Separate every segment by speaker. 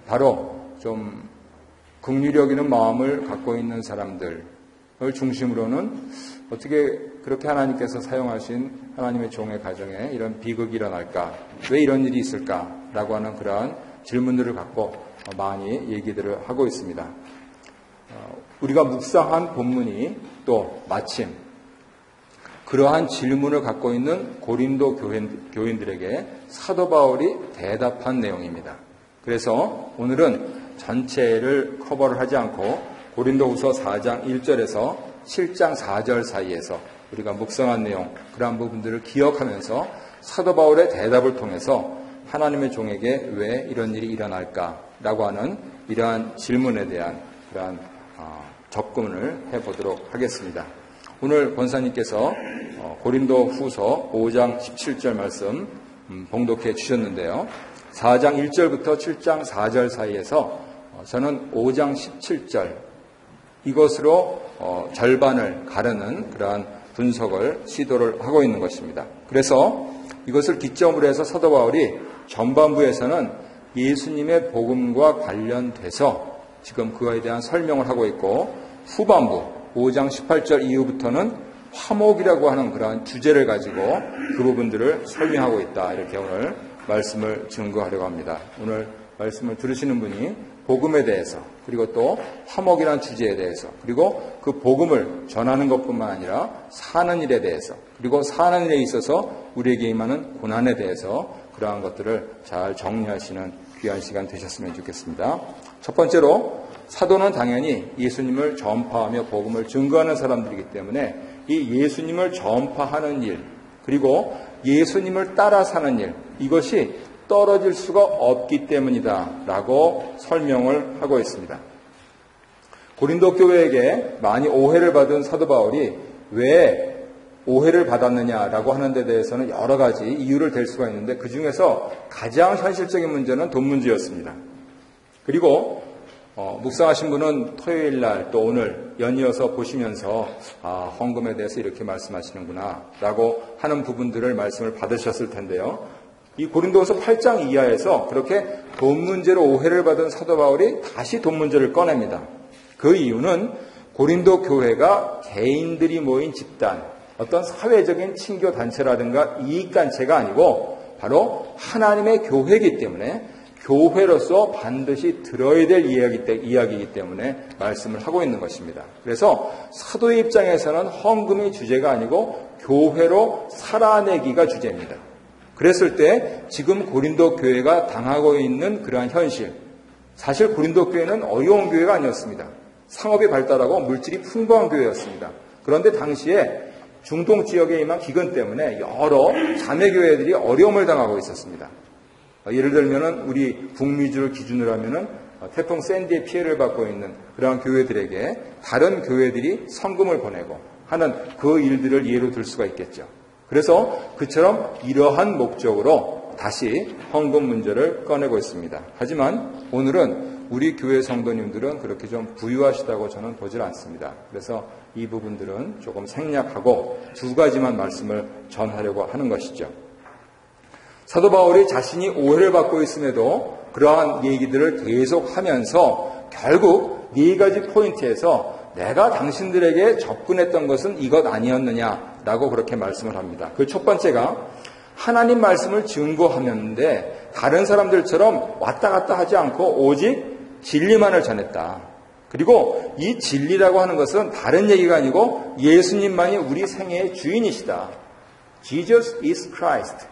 Speaker 1: 바로 좀 긍휼히 여기는 마음을 갖고 있는 사람들을 중심으로는 어떻게 그렇게 하나님께서 사용하신 하나님의 종의 가정에 이런 비극이 일어날까? 왜 이런 일이 있을까? 라고 하는 그러한 질문들을 갖고 많이 얘기들을 하고 있습니다. 우리가 묵상한 본문이 또 마침 그러한 질문을 갖고 있는 고린도 교인들에게 사도 바울이 대답한 내용입니다. 그래서 오늘은 전체를 커버를 하지 않고 고린도후서 4장 1절에서 7장 4절 사이에서 우리가 묵상한 내용, 그러한 부분들을 기억하면서 사도 바울의 대답을 통해서 하나님의 종에게 왜 이런 일이 일어날까라고 하는 이러한 질문에 대한 그러한 접근을 해보도록 하겠습니다. 오늘 권사님께서 고린도후서 5장 17절 말씀 봉독해 주셨는데요. 4장 1절부터 7장 4절 사이에서 저는 5장 17절 이것으로 절반을 가르는 그러한 분석을 시도를 하고 있는 것입니다. 그래서 이것을 기점으로 해서 사도 바울이 전반부에서는 예수님의 복음과 관련돼서 지금 그거에 대한 설명을 하고 있고, 후반부 5장 18절 이후부터는 화목이라고 하는 그러한 주제를 가지고 그 부분들을 설명하고 있다. 이렇게 오늘 말씀을 증거하려고 합니다. 오늘 말씀을 들으시는 분이 복음에 대해서, 그리고 또 화목이라는 주제에 대해서, 그리고 그 복음을 전하는 것뿐만 아니라 사는 일에 대해서, 그리고 사는 일에 있어서 우리에게 임하는 고난에 대해서 그러한 것들을 잘 정리하시는 귀한 시간 되셨으면 좋겠습니다. 첫 번째로 사도는 당연히 예수님을 전파하며 복음을 증거하는 사람들이기 때문에 이 예수님을 전파하는 일, 그리고 예수님을 따라 사는 일, 이것이 떨어질 수가 없기 때문이다 라고 설명을 하고 있습니다. 고린도 교회에게 많이 오해를 받은 사도 바울이 왜 오해를 받았느냐라고 하는 데 대해서는 여러 가지 이유를 댈 수가 있는데, 그 중에서 가장 현실적인 문제는 돈 문제였습니다. 그리고 묵상하신 분은 토요일 날 또 오늘 연이어서 보시면서 헌금에 대해서 이렇게 말씀하시는구나 라고 하는 부분들을 말씀을 받으셨을 텐데요. 이 고린도후서 8장 이하에서 그렇게 돈 문제로 오해를 받은 사도 바울이 다시 돈 문제를 꺼냅니다. 그 이유는 고린도 교회가 개인들이 모인 집단, 어떤 사회적인 친교 단체라든가 이익 단체가 아니고 바로 하나님의 교회이기 때문에, 교회로서 반드시 들어야 될 이야기이기 때문에 말씀을 하고 있는 것입니다. 그래서 사도의 입장에서는 헌금이 주제가 아니고 교회로 살아내기가 주제입니다. 그랬을 때 지금 고린도 교회가 당하고 있는 그러한 현실, 사실 고린도 교회는 어려운 교회가 아니었습니다. 상업이 발달하고 물질이 풍부한 교회였습니다. 그런데 당시에 중동 지역에 임한 기근 때문에 여러 자매교회들이 어려움을 당하고 있었습니다. 예를 들면은 우리 북미주를 기준으로 하면은 태풍 샌디의 피해를 받고 있는 그러한 교회들에게 다른 교회들이 성금을 보내고 하는 그 일들을 예로 들 수가 있겠죠. 그래서 그처럼 이러한 목적으로 다시 헌금 문제를 꺼내고 있습니다. 하지만 오늘은 우리 교회 성도님들은 그렇게 좀 부유하시다고 저는 보질 않습니다. 그래서 이 부분들은 조금 생략하고 두 가지만 말씀을 전하려고 하는 것이죠. 사도 바울이 자신이 오해를 받고 있음에도 그러한 얘기들을 계속하면서 결국 네 가지 포인트에서 내가 당신들에게 접근했던 것은 이것 아니었느냐라고 그렇게 말씀을 합니다. 그 첫 번째가 하나님 말씀을 증거하는데 다른 사람들처럼 왔다 갔다 하지 않고 오직 진리만을 전했다. 그리고 이 진리라고 하는 것은 다른 얘기가 아니고 예수님만이 우리 생애의 주인이시다. Jesus is Christ.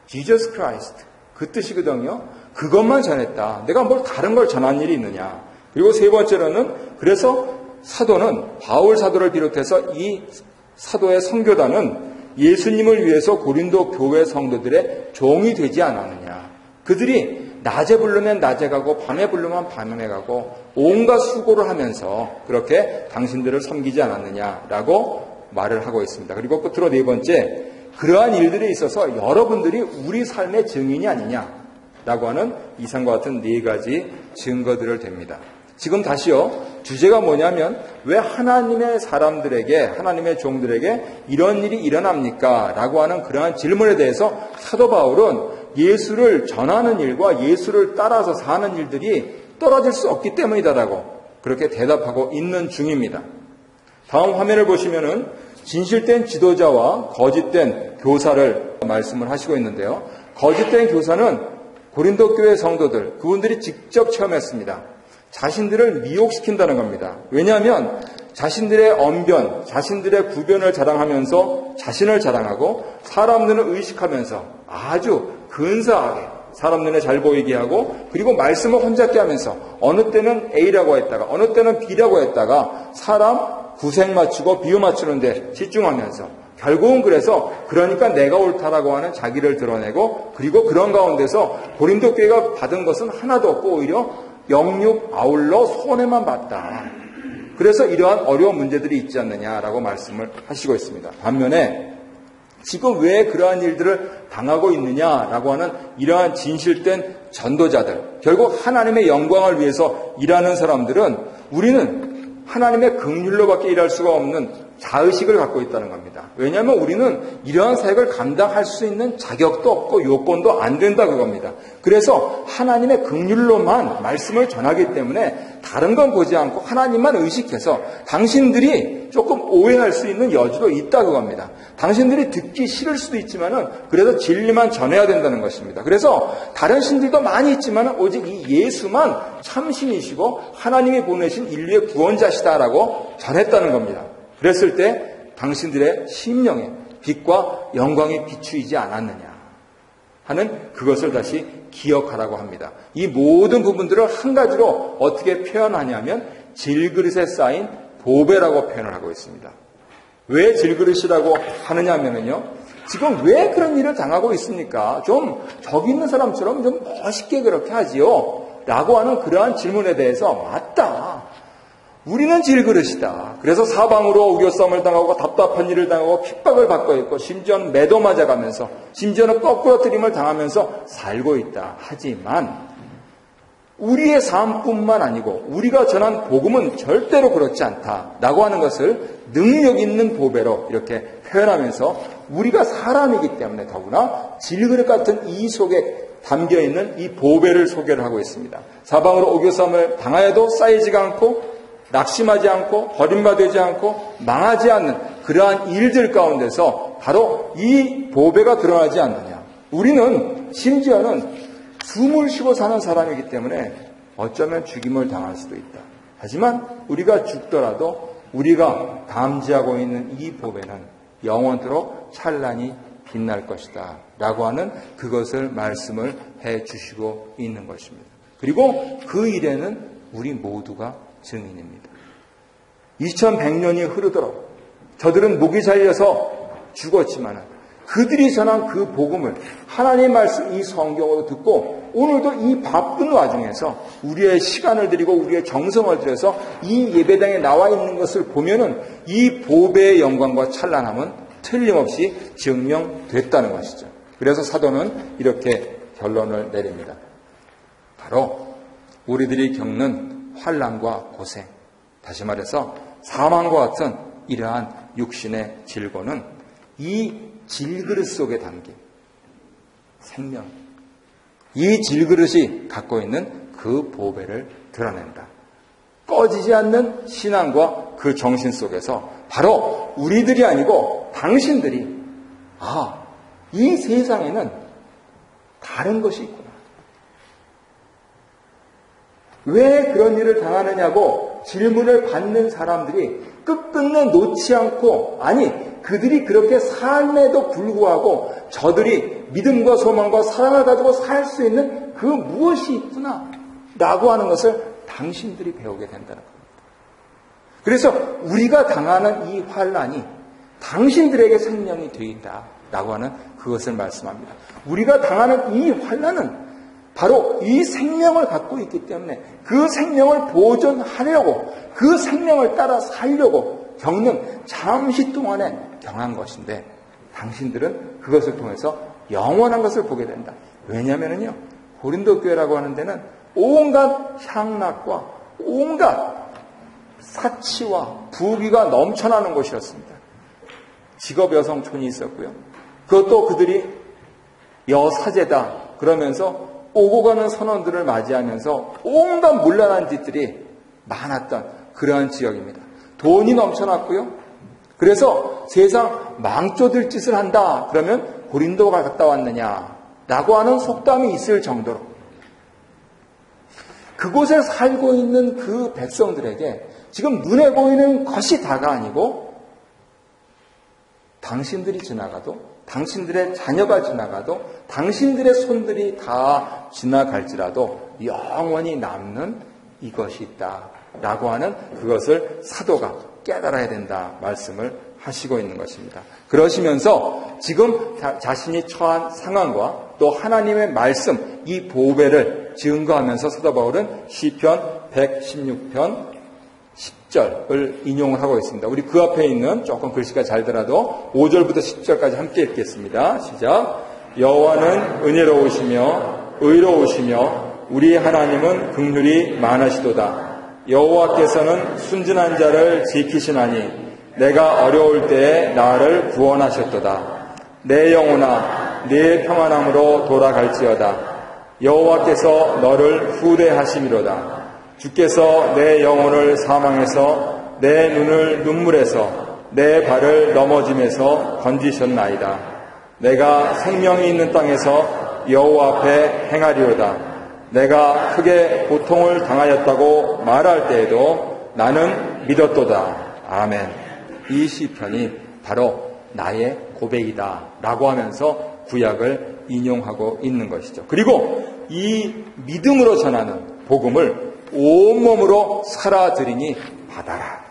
Speaker 1: Jesus Christ. 그 뜻이거든요. 그것만 전했다. 내가 뭘 다른 걸 전한 일이 있느냐. 그리고 세 번째로는 그래서 사도는, 바울 사도를 비롯해서 이 사도의 선교단은 예수님을 위해서 고린도 교회 성도들의 종이 되지 않았느냐. 그들이 낮에 부르면 낮에 가고 밤에 부르면 밤에 가고 온갖 수고를 하면서 그렇게 당신들을 섬기지 않았느냐라고 말을 하고 있습니다. 그리고 끝으로 네 번째, 그러한 일들에 있어서 여러분들이 우리 삶의 증인이 아니냐라고 하는 이상과 같은 네 가지 증거들을 댑니다. 지금 다시요, 주제가 뭐냐면 왜 하나님의 사람들에게, 하나님의 종들에게 이런 일이 일어납니까? 라고 하는 그러한 질문에 대해서 사도 바울은 예수를 전하는 일과 예수를 따라서 사는 일들이 떨어질 수 없기 때문이다라고 그렇게 대답하고 있는 중입니다. 다음 화면을 보시면은 진실된 지도자와 거짓된 교사를 말씀을 하시고 있는데요. 거짓된 교사는 고린도 교회 성도들, 그분들이 직접 체험했습니다. 자신들을 미혹시킨다는 겁니다. 왜냐하면 자신들의 언변, 자신들의 구변을 자랑하면서 자신을 자랑하고 사람 눈을 의식하면서 아주 근사하게 사람 눈에 잘 보이게 하고 그리고 말씀을 혼잡게 하면서 어느 때는 A라고 했다가 어느 때는 B라고 했다가 사람 구색 맞추고 비유 맞추는데 집중하면서 결국은 그러니까 내가 옳다라고 하는 자기를 드러내고 그리고 그런 가운데서 고린도 교회가 받은 것은 하나도 없고 오히려 영육 아울러 손해만 봤다. 그래서 이러한 어려운 문제들이 있지 않느냐라고 말씀을 하시고 있습니다. 반면에 지금 왜 그러한 일들을 당하고 있느냐라고 하는 이러한 진실된 전도자들, 결국 하나님의 영광을 위해서 일하는 사람들은 우리는 하나님의 긍휼로밖에 일할 수가 없는 자의식을 갖고 있다는 겁니다. 왜냐하면 우리는 이러한 사역을 감당할 수 있는 자격도 없고 요건도 안 된다 그겁니다. 그래서 하나님의 긍휼로만 말씀을 전하기 때문에 다른 건 보지 않고 하나님만 의식해서 당신들이 조금 오해할 수 있는 여지도 있다 그겁니다. 당신들이 듣기 싫을 수도 있지만은 그래서 진리만 전해야 된다는 것입니다. 그래서 다른 신들도 많이 있지만은 오직 이 예수만 참신이시고 하나님이 보내신 인류의 구원자시다라고 전했다는 겁니다. 그랬을 때 당신들의 심령에 빛과 영광이 비추이지 않았느냐 하는 그것을 다시 기억하라고 합니다. 이 모든 부분들을 한 가지로 어떻게 표현하냐면 질그릇에 쌓인 보배라고 표현을 하고 있습니다. 왜 질그릇이라고 하느냐면요. 지금 왜 그런 일을 당하고 있습니까? 좀 저기 있는 사람처럼 좀 멋있게 그렇게 하지요. 라고 하는 그러한 질문에 대해서 맞다. 우리는 질그릇이다. 그래서 사방으로 우겨싸움을 당하고 답답한 일을 당하고 핍박을 받고 있고 심지어는 매도 맞아가면서 심지어는 거꾸러뜨림을 당하면서 살고 있다. 하지만 우리의 삶뿐만 아니고 우리가 전한 복음은 절대로 그렇지 않다라고 하는 것을 능력 있는 보배로 이렇게 표현하면서 우리가 사람이기 때문에 더구나 질그릇 같은 이 속에 담겨있는 이 보배를 소개를 하고 있습니다. 사방으로 우겨싸움을 당하여도 쌓이지가 않고 낙심하지 않고 버림받지 않고 망하지 않는 그러한 일들 가운데서 바로 이 보배가 드러나지 않느냐. 우리는 심지어는 숨을 쉬고 사는 사람이기 때문에 어쩌면 죽임을 당할 수도 있다. 하지만 우리가 죽더라도 우리가 담지하고 있는 이 보배는 영원토록 찬란히 빛날 것이다 라고 하는 그것을 말씀을 해 주시고 있는 것입니다. 그리고 그 일에는 우리 모두가 증인입니다. 2100년이 흐르도록 저들은 목이 잘려서 죽었지만 그들이 전한 그 복음을 하나님의 말씀 이 성경으로 듣고 오늘도 이 바쁜 와중에서 우리의 시간을 들이고 우리의 정성을 들여서 이 예배당에 나와 있는 것을 보면은 이 보배의 영광과 찬란함은 틀림없이 증명됐다는 것이죠. 그래서 사도는 이렇게 결론을 내립니다. 바로 우리들이 겪는 환난과 고생, 다시 말해서 사망과 같은 이러한 육신의 질고는 이 질그릇 속에 담긴 생명, 이 질그릇이 갖고 있는 그 보배를 드러낸다. 꺼지지 않는 신앙과 그 정신 속에서 바로 우리들이 아니고 당신들이 이 세상에는 다른 것이 있구나. 왜 그런 일을 당하느냐고 질문을 받는 사람들이 끝끝내 놓지 않고 그들이 그렇게 삶에도 불구하고 저들이 믿음과 소망과 사랑을 가지고 살 수 있는 그 무엇이 있구나 라고 하는 것을 당신들이 배우게 된다는 겁니다. 그래서 우리가 당하는 이 환난이 당신들에게 생명이 되인다 라고 하는 그것을 말씀합니다. 우리가 당하는 이 환난은 바로 이 생명을 갖고 있기 때문에 그 생명을 보존하려고 그 생명을 따라 살려고 겪는 잠시 동안에 경한 것인데 당신들은 그것을 통해서 영원한 것을 보게 된다. 왜냐하면요 고린도 교회라고 하는 데는 온갖 향락과 온갖 사치와 부귀가 넘쳐나는 곳이었습니다. 직업 여성촌이 있었고요. 그것도 그들이 여사제다 그러면서 오고 가는 선원들을 맞이하면서 온갖 문란한 짓들이 많았던 그러한 지역입니다. 돈이 넘쳐났고요. 그래서 세상 망조들 짓을 한다. 그러면 고린도가 갔다 왔느냐라고 하는 속담이 있을 정도로 그곳에 살고 있는 그 백성들에게 지금 눈에 보이는 것이 다가 아니고 당신들이 지나가도, 당신들의 자녀가 지나가도, 당신들의 손들이 다 지나갈지라도 영원히 남는 이것이 있다라고 하는 그것을 사도가 깨달아야 된다 말씀을 하시고 있는 것입니다. 그러시면서 지금 자신이 처한 상황과 또 하나님의 말씀, 이 보배를 증거하면서 사도 바울은 시편 116편 10절을 인용을 하고 있습니다. 우리 그 앞에 있는 조금 글씨가 잘더라도 5절부터 10절까지 함께 읽겠습니다. 시작. 여호와는 은혜로우시며 의로우시며 우리 하나님은 긍휼이 많으시도다. 여호와께서는 순진한 자를 지키시나니 내가 어려울 때에 나를 구원하셨도다. 내 영혼아 네 평안함으로 돌아갈지어다. 여호와께서 너를 후대하심이로다. 주께서 내 영혼을 사망에서 내 눈을 눈물에서 내 발을 넘어짐에서 건지셨나이다. 내가 생명이 있는 땅에서 여호와 앞에 행하리로다. 내가 크게 고통을 당하였다고 말할 때에도 나는 믿었도다. 아멘. 이 시편이 바로 나의 고백이다 라고 하면서 구약을 인용하고 있는 것이죠. 그리고 이 믿음으로 전하는 복음을 온몸으로 살아들이니 받아라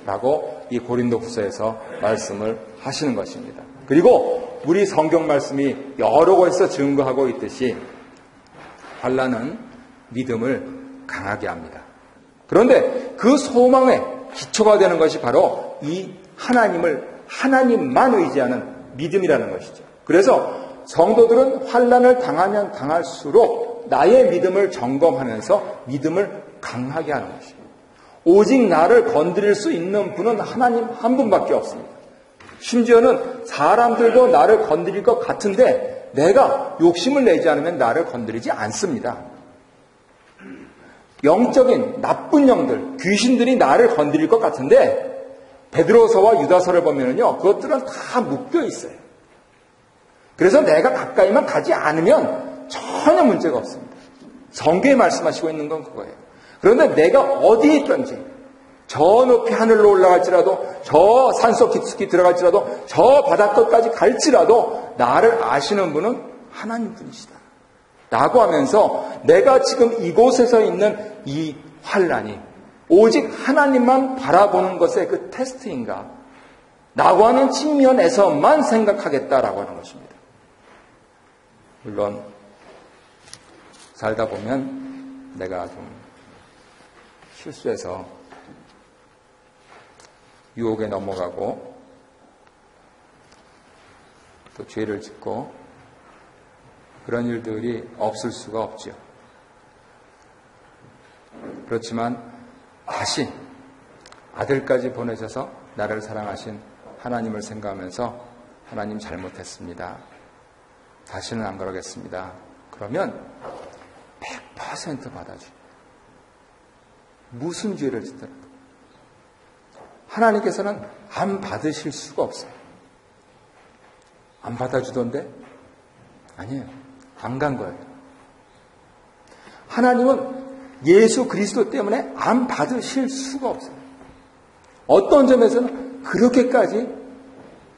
Speaker 1: 라고 이 고린도후서에서 말씀을 하시는 것입니다. 그리고 우리 성경 말씀이 여러 곳에서 증거하고 있듯이 환난은 믿음을 강하게 합니다. 그런데 그 소망의 기초가 되는 것이 바로 이 하나님만 의지하는 믿음이라는 것이죠. 그래서 성도들은 환난을 당하면 당할수록 나의 믿음을 점검하면서 믿음을 강하게 하는 것입니다. 오직 나를 건드릴 수 있는 분은 하나님 한 분밖에 없습니다. 심지어는 사람들도 나를 건드릴 것 같은데 내가 욕심을 내지 않으면 나를 건드리지 않습니다. 영적인 나쁜 영들, 귀신들이 나를 건드릴 것 같은데 베드로서와 유다서를 보면요, 그것들은 다 묶여 있어요. 그래서 내가 가까이만 가지 않으면 전혀 문제가 없습니다. 성경에 말씀하시고 있는 건 그거예요. 그런데 내가 어디에 있든지 저 높이 하늘로 올라갈지라도 저 산속 깊숙이 들어갈지라도 저 바닷가까지 갈지라도 나를 아시는 분은 하나님 분이시다 라고 하면서 내가 지금 이곳에서 있는 이 환난이 오직 하나님만 바라보는 것의 그 테스트인가 라고 하는 측면에서만 생각하겠다라고 하는 것입니다. 물론 살다 보면 내가 좀 실수해서 유혹에 넘어가고 또 죄를 짓고 그런 일들이 없을 수가 없죠. 그렇지만 다시 아들까지 보내셔서 나를 사랑하신 하나님을 생각하면서 하나님 잘못했습니다. 다시는 안 그러겠습니다. 그러면 100% 받아줘요. 무슨 죄를 짓더라도 하나님께서는 안 받으실 수가 없어요. 안 받아주던데? 아니에요. 안 간 거예요. 하나님은 예수 그리스도 때문에 안 받으실 수가 없어요. 어떤 점에서는 그렇게까지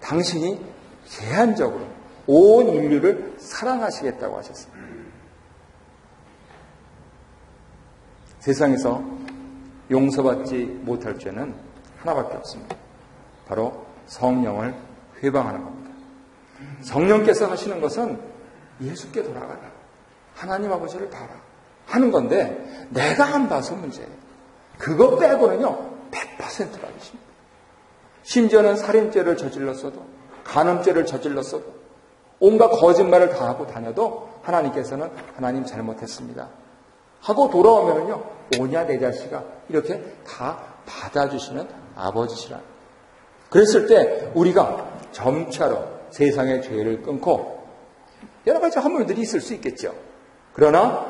Speaker 1: 당신이 제한적으로 온 인류를 사랑하시겠다고 하셨습니다. 세상에서 용서받지 못할 죄는 하나밖에 없습니다. 바로 성령을 회방하는 겁니다. 성령께서 하시는 것은 예수께 돌아가라. 하나님 아버지를 봐라. 하는 건데 내가 안 봐서 문제예요. 그거 빼고는요 100% 받으십니다. 심지어는 살인죄를 저질렀어도 간음죄를 저질렀어도 온갖 거짓말을 다 하고 다녀도 하나님께서는 하나님 잘못했습니다 하고 돌아오면은요 오냐 내 자식아 이렇게 다 받아주시는 아버지시라. 그랬을 때 우리가 점차로 세상의 죄를 끊고 여러 가지 허물들이 있을 수 있겠죠. 그러나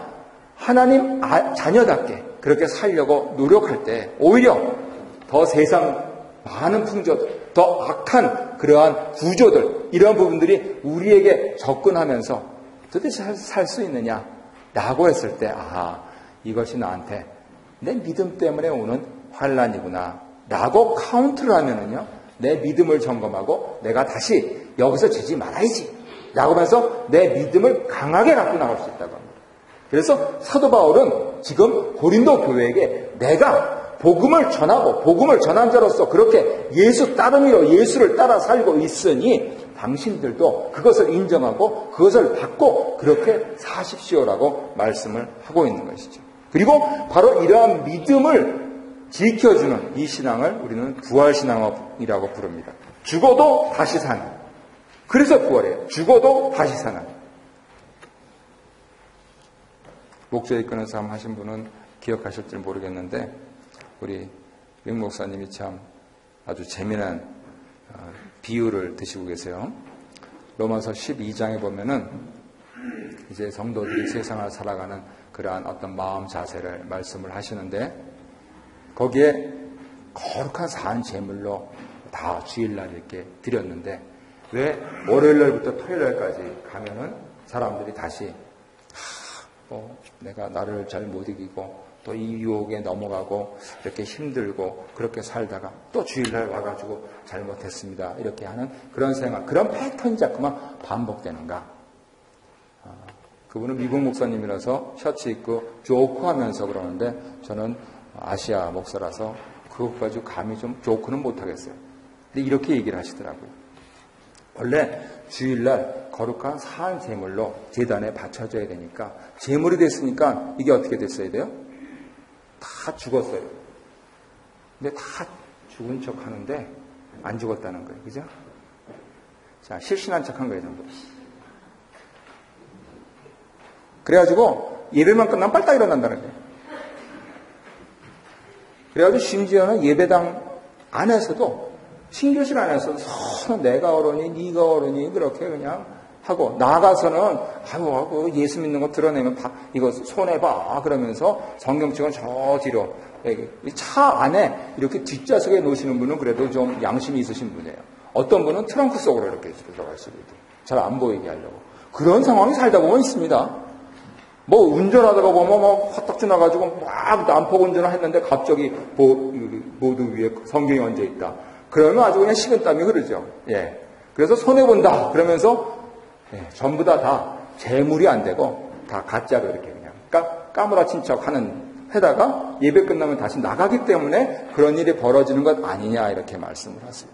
Speaker 1: 하나님 자녀답게 그렇게 살려고 노력할 때 오히려 더 세상 많은 풍조들, 더 악한 그러한 구조들, 이러한 부분들이 우리에게 접근하면서 도대체 살 수 있느냐? 라고 했을 때, 이것이 나한테 내 믿음 때문에 오는 환난이구나. 라고 카운트를 하면은요, 내 믿음을 점검하고 내가 다시 여기서 지지 말아야지. 라고 하면서 내 믿음을 강하게 갖고 나갈 수 있다고 합니다. 그래서 사도 바울은 지금 고린도 교회에게 내가 복음을 전하고 복음을 전한 자로서 그렇게 예수 따름이로 예수를 따라 살고 있으니 당신들도 그것을 인정하고 그것을 받고 그렇게 사십시오라고 말씀을 하고 있는 것이죠. 그리고 바로 이러한 믿음을 지켜주는 이 신앙을 우리는 부활신앙이라고 부릅니다. 죽어도 다시 사는. 그래서 부활이에요. 죽어도 다시 사는. 목자 이끄는 삶 하신 분은 기억하실지 모르겠는데 우리 명 목사님이 참 아주 재미난 비유를 드시고 계세요. 로마서 12장에 보면은 이제 성도들이 세상을 살아가는 그러한 어떤 마음 자세를 말씀을 하시는데 거기에 거룩한 산 제물로 다 주일날 이렇게 드렸는데 왜 월요일날부터 토요일날까지 가면은 사람들이 다시 내가 나를 잘 못 이기고 또 이 유혹에 넘어가고 이렇게 힘들고 그렇게 살다가 또 주일날 와가지고 잘못했습니다. 이렇게 하는 그런 생각, 그런 패턴이 자꾸만 반복되는가. 그분은 미국 목사님이라서 셔츠 입고 조크 하면서 그러는데 저는 아시아 목사라서 그것까지 감히 좀 조크는 못하겠어요. 근데 이렇게 얘기를 하시더라고요. 원래 주일날 거룩한 사한 제물로 제단에 바쳐져야 되니까 제물이 됐으니까 이게 어떻게 됐어야 돼요? 다 죽었어요. 근데 다 죽은 척 하는데 안 죽었다는 거예요. 그죠? 자, 실신한 척 한 거예요, 전부. 그래가지고 예배만 끝나면 빨딱 일어난다는 거예요. 그래가지고 심지어는 예배당 안에서도 신교실 안에서도 서로 내가 어른이 네가 어른이 그렇게 그냥 하고 나가서는 예수 믿는 거 드러내면 이거 손해봐 그러면서 성경책은 저 뒤로 차 안에 이렇게 뒷좌석에 놓으시는 분은 그래도 좀 양심이 있으신 분이에요. 어떤 분은 트렁크 속으로 이렇게 들어가시고 잘 안 보이게 하려고 그런 상황이 살다 보면 있습니다. 뭐 운전하다가 보면 막 화딱 지나가지고 막 난폭 운전을 했는데 갑자기 보드 위에 성경이 얹어 있다. 그러면 아주 그냥 식은땀이 흐르죠. 예. 그래서 손해본다. 그러면서 전부 다 재물이 안 되고 다 가짜로 이렇게 그냥 까무라친 척 하는 해다가 예배 끝나면 다시 나가기 때문에 그런 일이 벌어지는 것 아니냐 이렇게 말씀을 하세요.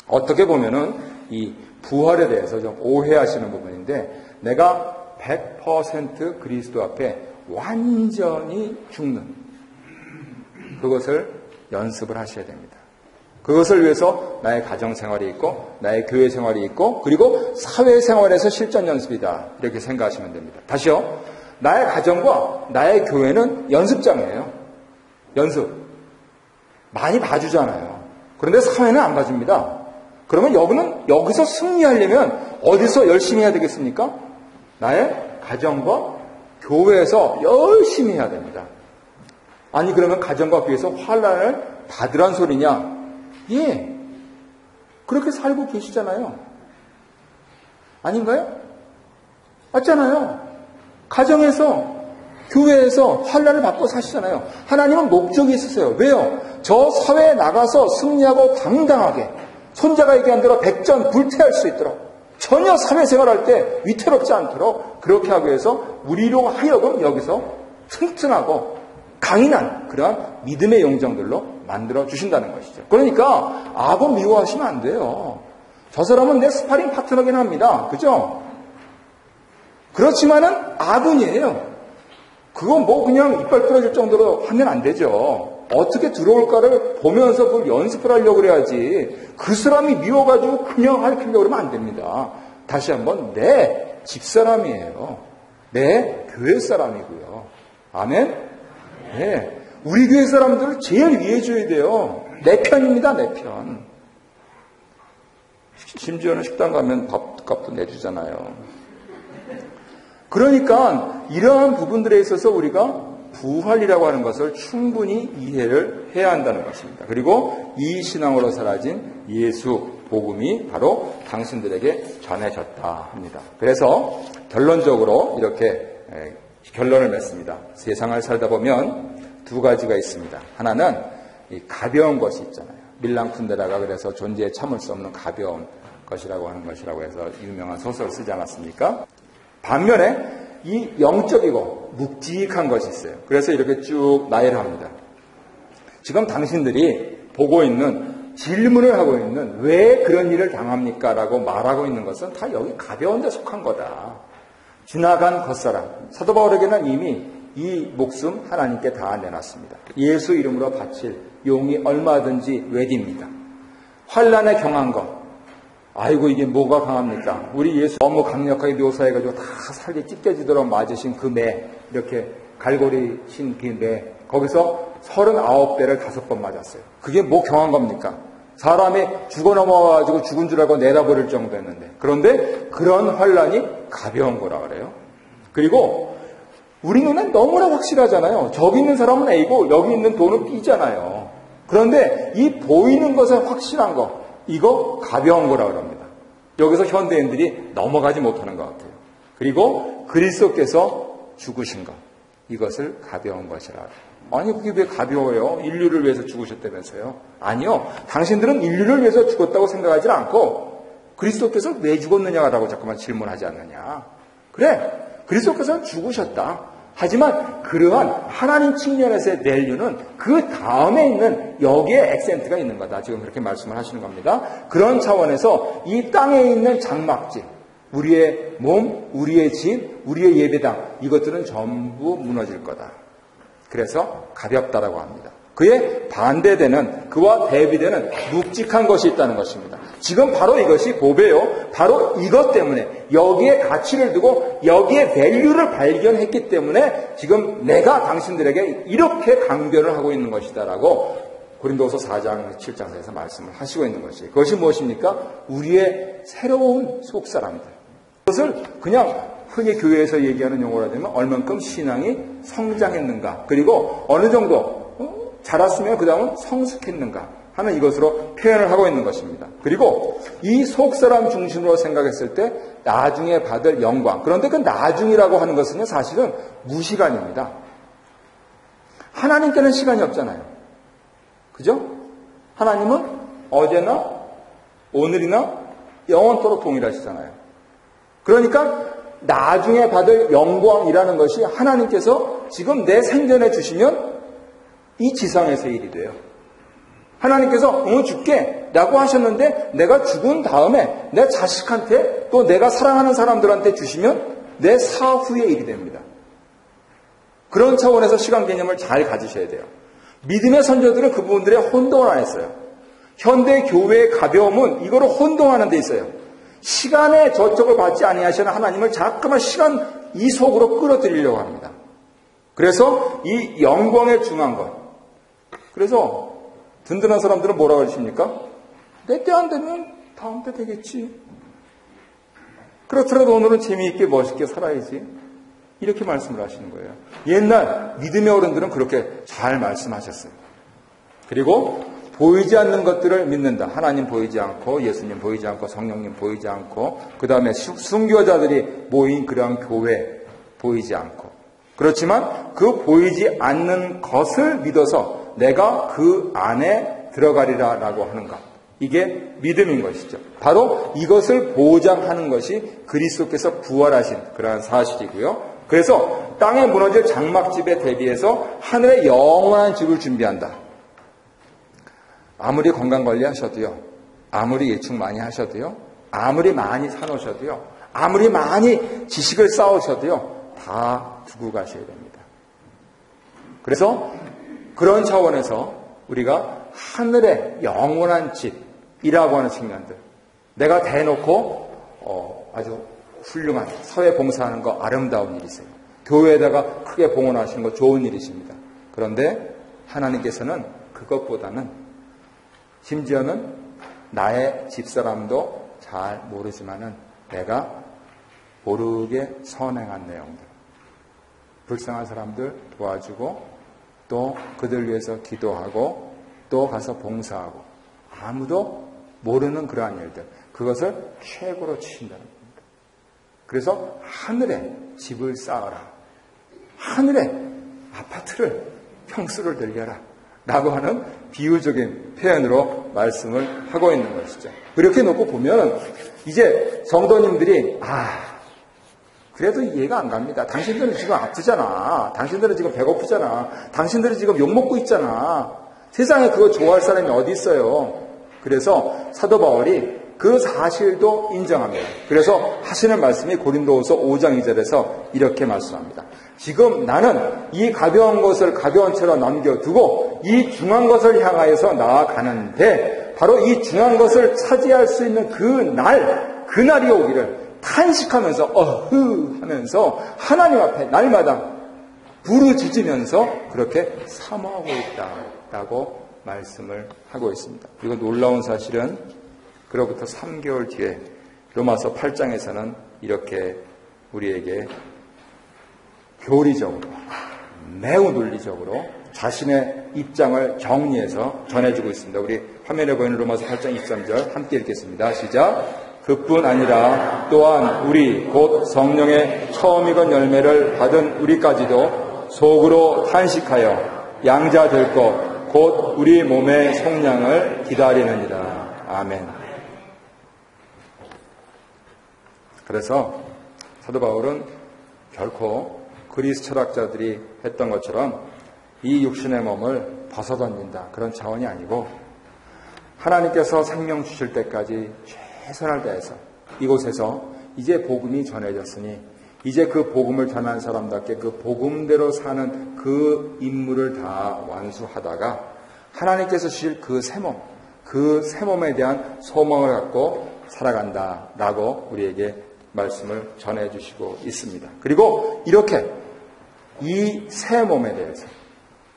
Speaker 1: 어떻게 보면은 이 부활에 대해서 좀 오해하시는 부분인데 내가 100% 그리스도 앞에 완전히 죽는 그것을 연습을 하셔야 됩니다. 그것을 위해서 나의 가정생활이 있고 나의 교회 생활이 있고 그리고 사회생활에서 실전 연습이다. 이렇게 생각하시면 됩니다. 다시요. 나의 가정과 나의 교회는 연습장이에요. 연습. 많이 봐주잖아요. 그런데 사회는 안 봐줍니다. 그러면 여기서 승리하려면 어디서 열심히 해야 되겠습니까? 나의 가정과 교회에서 열심히 해야 됩니다. 아니 그러면 가정과 교회에서 환난을 받으란 소리냐? 예, 그렇게 살고 계시잖아요. 아닌가요? 맞잖아요. 가정에서, 교회에서 환난을 받고 사시잖아요. 하나님은 목적이 있으세요. 왜요? 저 사회에 나가서 승리하고 당당하게 손자가 얘기한 대로 백전 불태할 수 있도록 전혀 사회생활할 때 위태롭지 않도록 그렇게 하기 위해서 우리로 하여금 여기서 튼튼하고 강인한 그러한 믿음의 용정들로 만들어 주신다는 것이죠. 그러니까 악을 미워하시면 안 돼요. 저 사람은 내 스파링 파트너긴 합니다. 그죠? 그렇지만은 아군이에요. 그거 뭐 그냥 이빨 부러질 정도로 하면 안 되죠. 어떻게 들어올까를 보면서 그걸 연습을 하려고 그래야지. 그 사람이 미워가지고 그냥 하려고 그러면 안 됩니다. 다시 한번 내 집사람이에요. 내 교회 사람이고요. 아멘? 네. 우리 교회 사람들을 제일 위해줘야 돼요. 내 편입니다. 내 편. 심지어는 식당 가면 밥값도 내주잖아요. 그러니까 이러한 부분들에 있어서 우리가 부활이라고 하는 것을 충분히 이해를 해야 한다는 것입니다. 그리고 이 신앙으로 사라진 예수 복음이 바로 당신들에게 전해졌다 합니다. 그래서 결론적으로 이렇게 결론을 맺습니다. 세상을 살다 보면 두 가지가 있습니다. 하나는 이 가벼운 것이 있잖아요. 밀랑 쿤데라가 그래서 존재에 참을 수 없는 가벼운 것이라고 하는 것이라고 해서 유명한 소설을 쓰지 않았습니까? 반면에 이 영적이고 묵직한 것이 있어요. 그래서 이렇게 쭉 나열을 합니다. 지금 당신들이 보고 있는 질문을 하고 있는 왜 그런 일을 당합니까? 라고 말하고 있는 것은 다 여기 가벼운 데 속한 거다. 지나간 겉사람. 사도 바울에게는 이미 이 목숨 하나님께 다 내놨습니다. 예수 이름으로 바칠 용이 얼마든지 외딥니다. 환난에 경한 것. 아이고 이게 뭐가 강합니까? 우리 예수 너무 강력하게 묘사해가지고 다 살이 찢겨지도록 맞으신 그 매, 이렇게 갈고리 친 그 매, 거기서 39배를 5번 맞았어요. 그게 뭐 경한 겁니까? 사람이 죽어 넘어가지고 죽은 줄 알고 내다버릴 정도였는데, 그런데 그런 환난이 가벼운 거라 그래요. 그리고 우리 눈엔 너무나 확실하잖아요. 저기 있는 사람은 A고 여기 있는 돈은 B잖아요. 그런데 이 보이는 것에 확실한 거, 이거 가벼운 거라 그럽니다. 여기서 현대인들이 넘어가지 못하는 것 같아요. 그리고 그리스도께서 죽으신 것, 이것을 가벼운 것이라. 아니 그게 왜 가벼워요? 인류를 위해서 죽으셨다면서요? 아니요. 당신들은 인류를 위해서 죽었다고 생각하지 않고 그리스도께서 왜 죽었느냐라고 자꾸만 질문하지 않느냐. 그래, 그리스도께서는 죽으셨다. 하지만 그러한 하나님 측면에서의 밸류는 그 다음에 있는 여기에 액센트가 있는 거다. 지금 그렇게 말씀을 하시는 겁니다. 그런 차원에서 이 땅에 있는 장막집, 우리의 몸, 우리의 집, 우리의 예배당, 이것들은 전부 무너질 거다. 그래서 가볍다라고 합니다. 그에 반대되는, 그와 대비되는 묵직한 것이 있다는 것입니다. 지금 바로 이것이 보배요. 바로 이것 때문에 여기에 가치를 두고 여기에 밸류를 발견했기 때문에 지금 내가 당신들에게 이렇게 강변을 하고 있는 것이다라고 고린도서 4장 7장에서 말씀을 하시고 있는 것이. 그것이 무엇입니까? 우리의 새로운 속사람들. 그것을 그냥 흔히 교회에서 얘기하는 용어로 되면 얼만큼 신앙이 성장했는가, 그리고 어느 정도 자랐으면 그 다음은 성숙했는가 하는 이것으로 표현을 하고 있는 것입니다. 그리고 이 속사람 중심으로 생각했을 때 나중에 받을 영광, 그런데 그 나중이라고 하는 것은 사실은 무시간입니다. 하나님께는 시간이 없잖아요. 그죠? 하나님은 어제나 오늘이나 영원토록 동일하시잖아요. 그러니까 나중에 받을 영광이라는 것이 하나님께서 지금 내 생전에 주시면 이 지상에서의 일이 돼요. 하나님께서 줄게 라고 하셨는데 내가 죽은 다음에 내 자식한테 또 내가 사랑하는 사람들한테 주시면 내 사후의 일이 됩니다. 그런 차원에서 시간 개념을 잘 가지셔야 돼요. 믿음의 선조들은 그 부분들에 혼동을 안 했어요. 현대 교회의 가벼움은 이거를 혼동하는 데 있어요. 시간의 저촉을 받지 아니하시는 하나님을 자꾸만 시간 이 속으로 끌어들이려고 합니다. 그래서 이 영광에 중요한 것. 그래서 든든한 사람들은 뭐라고 하십니까? 내 때 안 되면 다음 때 되겠지. 그렇더라도 오늘은 재미있게 멋있게 살아야지. 이렇게 말씀을 하시는 거예요. 옛날 믿음의 어른들은 그렇게 잘 말씀하셨어요. 그리고 보이지 않는 것들을 믿는다. 하나님 보이지 않고, 예수님 보이지 않고, 성령님 보이지 않고, 그 다음에 순교자들이 모인 그러한 교회 보이지 않고. 그렇지만 그 보이지 않는 것을 믿어서 내가 그 안에 들어가리라 라고 하는 것. 이게 믿음인 것이죠. 바로 이것을 보장하는 것이 그리스도께서 부활하신 그러한 사실이고요. 그래서 땅에 무너질 장막집에 대비해서 하늘의 영원한 집을 준비한다. 아무리 건강관리 하셔도요, 아무리 예측 많이 하셔도요, 아무리 많이 사놓으셔도요, 아무리 많이 지식을 쌓으셔도요, 다 두고 가셔야 됩니다. 그래서 그런 차원에서 우리가 하늘의 영원한 집이라고 하는 측면들, 내가 대놓고 아주 훌륭한 사회 봉사하는 거 아름다운 일이세요. 교회에다가 크게 봉헌하시는 거 좋은 일이십니다. 그런데 하나님께서는 그것보다는 심지어는 나의 집사람도 잘 모르지만은 내가 모르게 선행한 내용들. 불쌍한 사람들 도와주고 또 그들 위해서 기도하고 또 가서 봉사하고 아무도 모르는 그러한 일들. 그것을 최고로 치신다는 겁니다. 그래서 하늘에 집을 쌓아라. 하늘에 아파트를 평수를 들려라. 라고 하는 비유적인 표현으로 말씀을 하고 있는 것이죠. 그렇게 놓고 보면 이제 성도님들이 그래도 이해가 안 갑니다. 당신들은 지금 아프잖아. 당신들은 지금 배고프잖아. 당신들은 지금 욕먹고 있잖아. 세상에 그거 좋아할 사람이 어디 있어요. 그래서 사도 바울이 그 사실도 인정합니다. 그래서 하시는 말씀이 고린도후서 5장 2절에서 이렇게 말씀합니다. 지금 나는 이 가벼운 것을 가벼운 채로 남겨두고 이 중한 것을 향하여서 나아가는데 바로 이 중한 것을 차지할 수 있는 그날이 오기를 탄식하면서 하면서 하나님 앞에 날마다 부르짖으면서 그렇게 사모하고 있다라고 말씀을 하고 있습니다. 그리고 놀라운 사실은 그로부터 3개월 뒤에 로마서 8장에서는 이렇게 우리에게 교리적으로 매우 논리적으로 자신의 입장을 정리해서 전해주고 있습니다. 우리 화면에 보이는 로마서 8장 23절 함께 읽겠습니다. 시작. 그뿐 아니라 또한 우리 곧 성령의 처음이건 열매를 받은 우리까지도 속으로 탄식하여 양자 될 것 곧 우리 몸의 속량을 기다리느니라. 아멘. 그래서 사도 바울은 결코 그리스 철학자들이 했던 것처럼 이 육신의 몸을 벗어던진다 그런 차원이 아니고 하나님께서 생명 주실 때까지 최선을 다해서 이곳에서 이제 복음이 전해졌으니 이제 그 복음을 전한 사람답게 그 복음대로 사는 그 임무를 다 완수하다가 하나님께서 주실 그 새 몸에 대한 소망을 갖고 살아간다라고 우리에게 말씀을 전해주시고 있습니다. 그리고 이렇게 이 새 몸에 대해서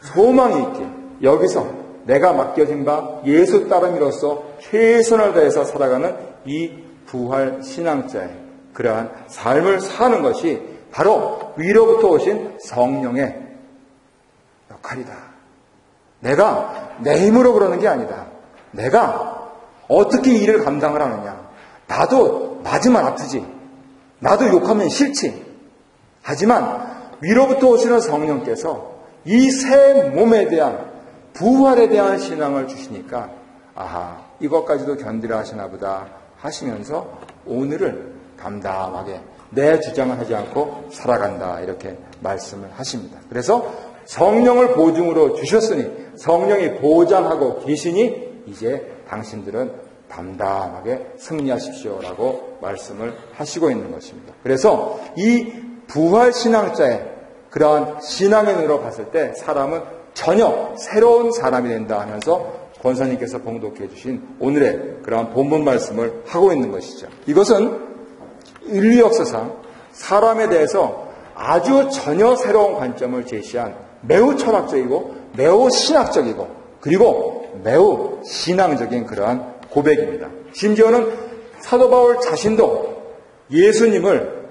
Speaker 1: 소망이 있게 여기서 내가 맡겨진 바 예수 따름이로서 최선을 다해서 살아가는 이 부활 신앙자의 그러한 삶을 사는 것이 바로 위로부터 오신 성령의 역할이다. 내가 내 힘으로 그러는 게 아니다. 내가 어떻게 이 일을 감당을 하느냐. 나도 맞으면 아프지. 나도 욕하면 싫지. 하지만 위로부터 오시는 성령께서 이 새 몸에 대한 부활에 대한 신앙을 주시니까 이것까지도 견디라 하시나 보다 하시면서 오늘을 담담하게 내 주장을 하지 않고 살아간다 이렇게 말씀을 하십니다. 그래서 성령을 보증으로 주셨으니 성령이 보장하고 계시니 이제 당신들은 담담하게 승리하십시오라고 말씀을 하시고 있는 것입니다. 그래서 이 부활신앙자의 그러한 신앙의 눈으로 봤을 때 사람은 전혀 새로운 사람이 된다 하면서 권사님께서 봉독해 주신 오늘의 그러한 본문 말씀을 하고 있는 것이죠. 이것은 인류 역사상 사람에 대해서 아주 전혀 새로운 관점을 제시한 매우 철학적이고 매우 신학적이고 그리고 매우 신앙적인 그러한 고백입니다. 심지어는 사도 바울 자신도 예수님을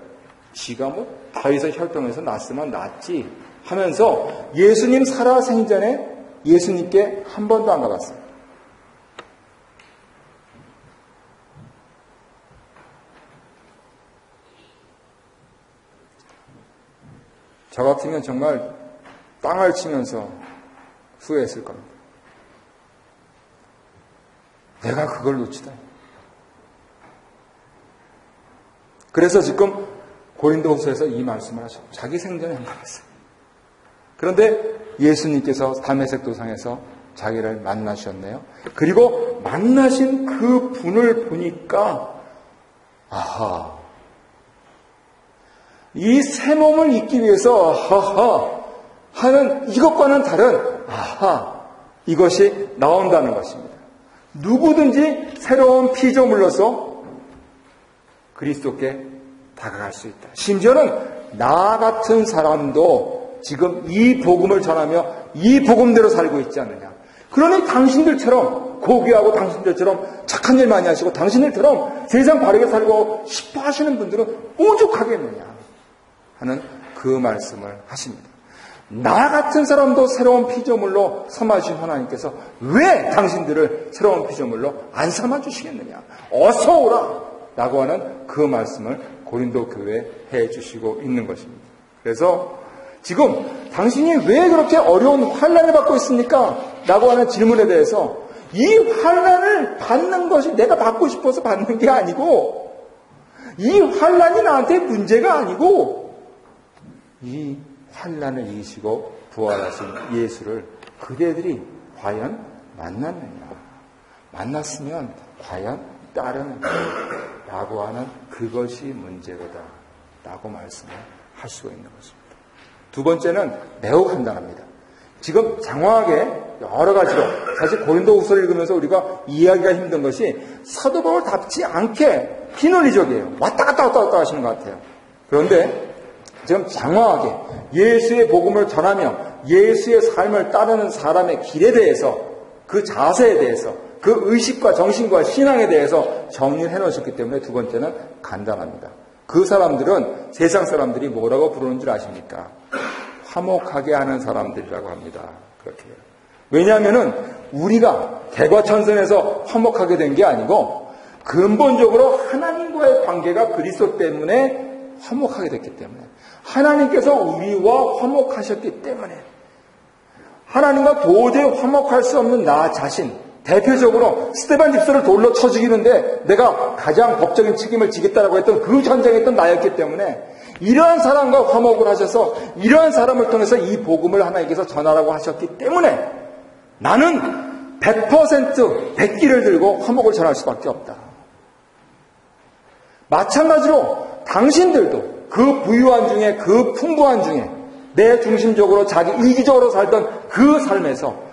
Speaker 1: 지가 다윗의 혈통에서 났으면 낫지 하면서 예수님 살아생전에 예수님께 한 번도 안 가봤어요. 저 같으면 정말 땅을 치면서 후회했을 겁니다. 내가 그걸 놓치다. 그래서 지금 고린도후서에서 이 말씀을 하셨고 자기 생전에 안 가봤어요. 그런데 예수님께서 다메섹 도상에서 자기를 만나셨네요. 그리고 만나신 그 분을 보니까 이 새 몸을 입기 위해서 하는 이것과는 다른 이것이 나온다는 것입니다. 누구든지 새로운 피조물로서 그리스도께 다가갈 수 있다. 심지어는 나 같은 사람도 지금 이 복음을 전하며 이 복음대로 살고 있지 않느냐. 그러니 당신들처럼 고귀하고 당신들처럼 착한 일 많이 하시고 당신들처럼 세상 바르게 살고 싶어 하시는 분들은 오죽하겠느냐 하는 그 말씀을 하십니다. 나 같은 사람도 새로운 피조물로 삼아주신 하나님께서 왜 당신들을 새로운 피조물로 안 삼아주시겠느냐. 어서 오라 라고 하는 그 말씀을 고린도 교회에 해주시고 있는 것입니다. 그래서 지금 당신이 왜 그렇게 어려운 환난을 받고 있습니까? 라고 하는 질문에 대해서 이 환난을 받는 것이 내가 받고 싶어서 받는 게 아니고 이 환난이 나한테 문제가 아니고 이 환난을 이기시고 부활하신 예수를 그대들이 과연 만났느냐, 만났으면 과연 따르느냐 라고 하는 그것이 문제로다 라고 말씀을 할 수가 있는 것입니다. 두 번째는 매우 간단합니다. 지금 장황하게 여러 가지로 사실 고린도후서를 읽으면서 우리가 이해하기가 힘든 것이 사도 바울답지 않게 비논리적이에요. 왔다 갔다 하시는 것 같아요. 그런데 지금 장황하게 예수의 복음을 전하며 예수의 삶을 따르는 사람의 길에 대해서 그 자세에 대해서 그 의식과 정신과 신앙에 대해서 정리를 해놓으셨기 때문에 두 번째는 간단합니다. 그 사람들은 세상 사람들이 뭐라고 부르는 줄 아십니까? 화목하게 하는 사람들이라고 합니다. 그렇게. 왜냐하면은 우리가 개과천선에서 화목하게 된 게 아니고 근본적으로 하나님과의 관계가 그리스도 때문에 화목하게 됐기 때문에 하나님께서 우리와 화목하셨기 때문에 하나님과 도저히 화목할 수 없는 나 자신 대표적으로 스데반 집사를 돌로 쳐 죽이는데 내가 가장 법적인 책임을 지겠다라고 했던 그 전쟁에 있던 나였기 때문에 이러한 사람과 화목을 하셔서 이러한 사람을 통해서 이 복음을 하나님께서 전하라고 하셨기 때문에 나는 100% 백기를 들고 화목을 전할 수밖에 없다. 마찬가지로 당신들도 그 부유한 중에 그 풍부한 중에 내 중심적으로 자기 이기적으로 살던 그 삶에서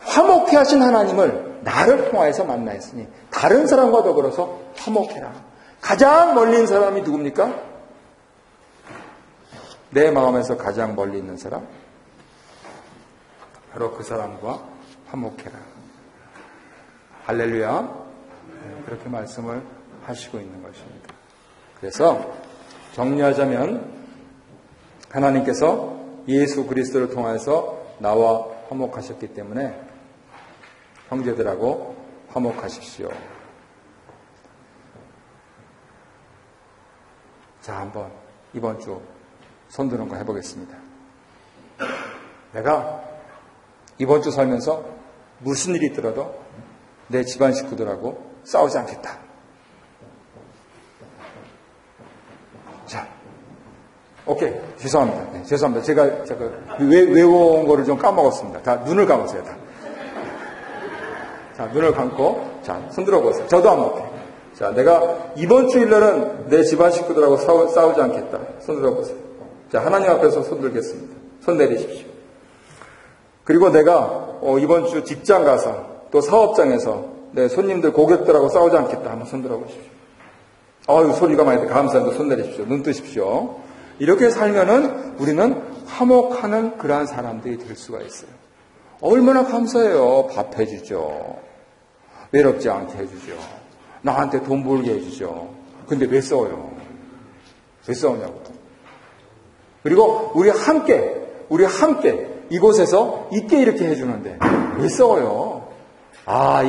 Speaker 1: 화목해 하신 하나님을 나를 통하여서 만나했으니 다른 사람과 더불어서 화목해라. 가장 멀리 있는 사람이 누굽니까? 내 마음에서 가장 멀리 있는 사람? 바로 그 사람과 화목해라. 할렐루야. 그렇게 말씀을 하시고 있는 것입니다. 그래서 정리하자면 하나님께서 예수 그리스도를 통해서 나와 화목하셨기 때문에 형제들하고 화목하십시오. 자, 한번 이번 주 손드는 거 해보겠습니다. 내가 이번 주 살면서 무슨 일이 있더라도 내 집안 식구들하고 싸우지 않겠다. 자, 오케이. 죄송합니다. 네, 죄송합니다. 제가 외워온 거를 좀 까먹었습니다. 다 눈을 감으세요. 다. 자, 눈을 감고, 자, 손 들어보세요. 저도 한번 볼게요. 자, 내가 이번 주일날은 내 집안 식구들하고 싸우지 않겠다. 손 들어보세요. 자, 하나님 앞에서 손 들겠습니다. 손 내리십시오. 그리고 내가 이번 주 직장 가서 또 사업장에서 내 손님들 고객들하고 싸우지 않겠다. 한번 손 들어보십시오. 소리가 많이 감사합니다. 손 내리십시오. 눈 뜨십시오. 이렇게 살면은 우리는 화목하는 그러한 사람들이 될 수가 있어요. 얼마나 감사해요. 밥 해주죠. 외롭지 않게 해주죠. 나한테 돈 벌게 해주죠. 근데 왜 싸워요? 왜 싸우냐고. 그리고 우리 함께 이곳에서 있게 이렇게 해주는데 왜 싸워요?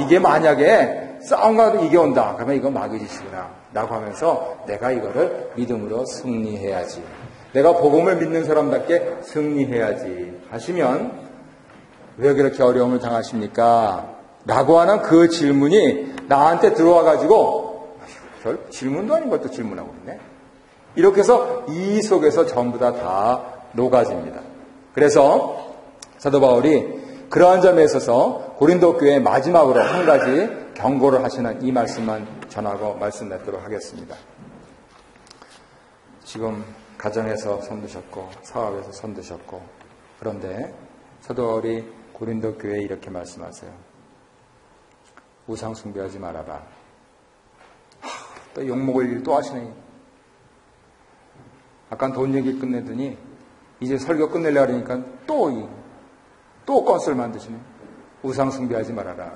Speaker 1: 이게 만약에 싸움과도 이겨온다. 그러면 이건 마귀짓이구나 라고 하면서 내가 이거를 믿음으로 승리해야지. 내가 복음을 믿는 사람답게 승리해야지 하시면 왜 그렇게 어려움을 당하십니까? 라고 하는 그 질문이 나한테 들어와가지고 별 질문도 아닌 것도 질문하고 있네. 이렇게 해서 이 속에서 전부 다 녹아집니다. 그래서 사도 바울이 그러한 점에 있어서 고린도 교회의 마지막으로 한 가지 경고를 하시는 이 말씀만 전하고 말씀 맺도록 하겠습니다. 지금 가정에서 손드셨고 사업에서 손드셨고 그런데 사도 바울이 고린도 교회에 이렇게 말씀하세요. 우상 숭배하지 말아라. 또 욕먹을 일 또 하시네. 아까 돈 얘기 끝내더니 이제 설교 끝내려고 하니까 또 건설 만드시네. 우상 숭배하지 말아라.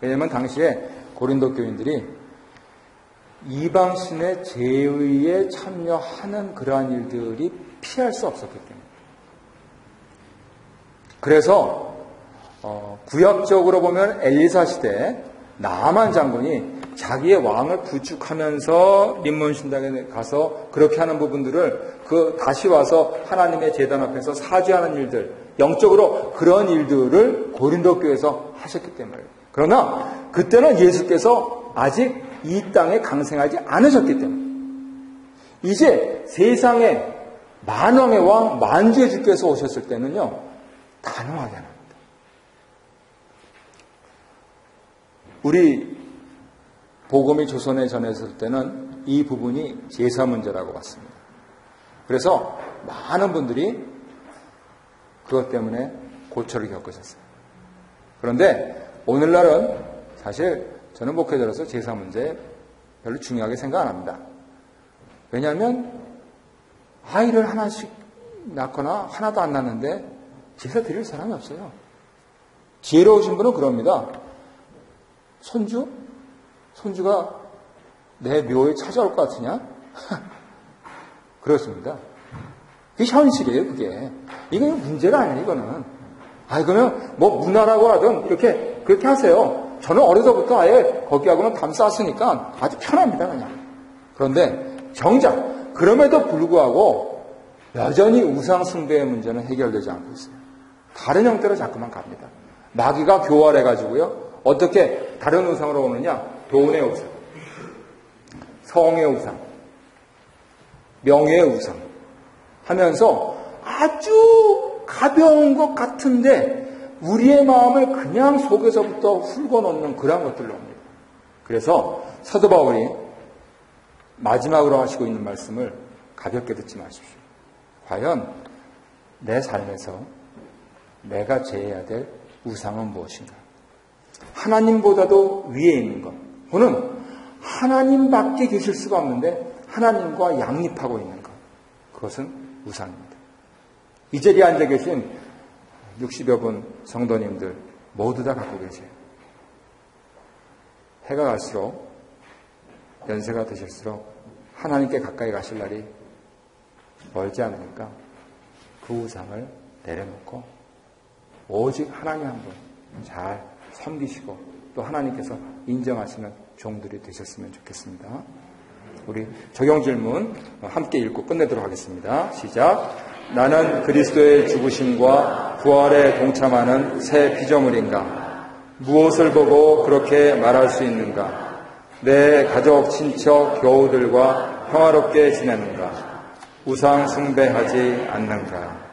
Speaker 1: 왜냐하면 당시에 고린도 교인들이 이방신의 제의에 참여하는 그러한 일들이 피할 수 없었기 때문에. 그래서 구약적으로 보면 엘리사 시대에 나아만 장군이 자기의 왕을 부축하면서 림몬신당에 가서 그렇게 하는 부분들을 다시 와서 하나님의 제단 앞에서 사죄하는 일들, 영적으로 그런 일들을 고린도 교회에서 하셨기 때문에. 그러나 그때는 예수께서 아직 이 땅에 강생하지 않으셨기 때문에 이제 세상에 만왕의 왕 만주의 주께서 오셨을 때는요, 단호하게 합니다. 우리 복음이 조선에 전했을 때는 이 부분이 제사 문제라고 봤습니다. 그래서 많은 분들이 그것 때문에 고초를 겪으셨어요. 그런데 오늘날은 사실 저는 목회자로서 제사 문제 별로 중요하게 생각 안 합니다. 왜냐하면 아이를 하나씩 낳거나 하나도 안 낳는데 제사 드릴 사람이 없어요. 지혜로우신 분은 그럽니다. 손주가 내 묘에 찾아올 것 같으냐? 그렇습니다. 그게 현실이에요, 그게. 이건 문제가 아니에요, 이거는. 그러면 뭐 문화라고 하든 그렇게 하세요. 저는 어려서부터 아예 거기하고는 담 쌌으니까 아주 편합니다, 그냥. 그런데 정작 그럼에도 불구하고 여전히 우상 숭배의 문제는 해결되지 않고 있어요. 다른 형태로 자꾸만 갑니다. 마귀가 교활해가지고요. 어떻게 다른 우상으로 오느냐? 돈의 우상, 성의 우상, 명예의 우상 하면서 아주 가벼운 것 같은데 우리의 마음을 그냥 속에서부터 훑어놓는 그런 것들로 옵니다. 그래서 사도 바울이 마지막으로 하시고 있는 말씀을 가볍게 듣지 마십시오. 과연 내 삶에서 내가 제해야 될 우상은 무엇인가? 하나님보다도 위에 있는 것, 그는 하나님밖에 계실 수가 없는데 하나님과 양립하고 있는 것, 그것은 우상입니다. 이 자리에 앉아 계신 60여 분 성도님들 모두 다 갖고 계세요. 해가 갈수록, 연세가 드실수록 하나님께 가까이 가실 날이 멀지 않으니까 그 우상을 내려놓고 오직 하나님 한 분 잘 섬기시고 또 하나님께서 인정하시는 종들이 되셨으면 좋겠습니다. 우리 적용 질문 함께 읽고 끝내도록 하겠습니다. 시작. 나는 그리스도의 죽으심과 부활에 동참하는 새 피조물인가? 무엇을 보고 그렇게 말할 수 있는가? 내 가족, 친척, 교우들과 평화롭게 지내는가? 우상 숭배하지 않는가?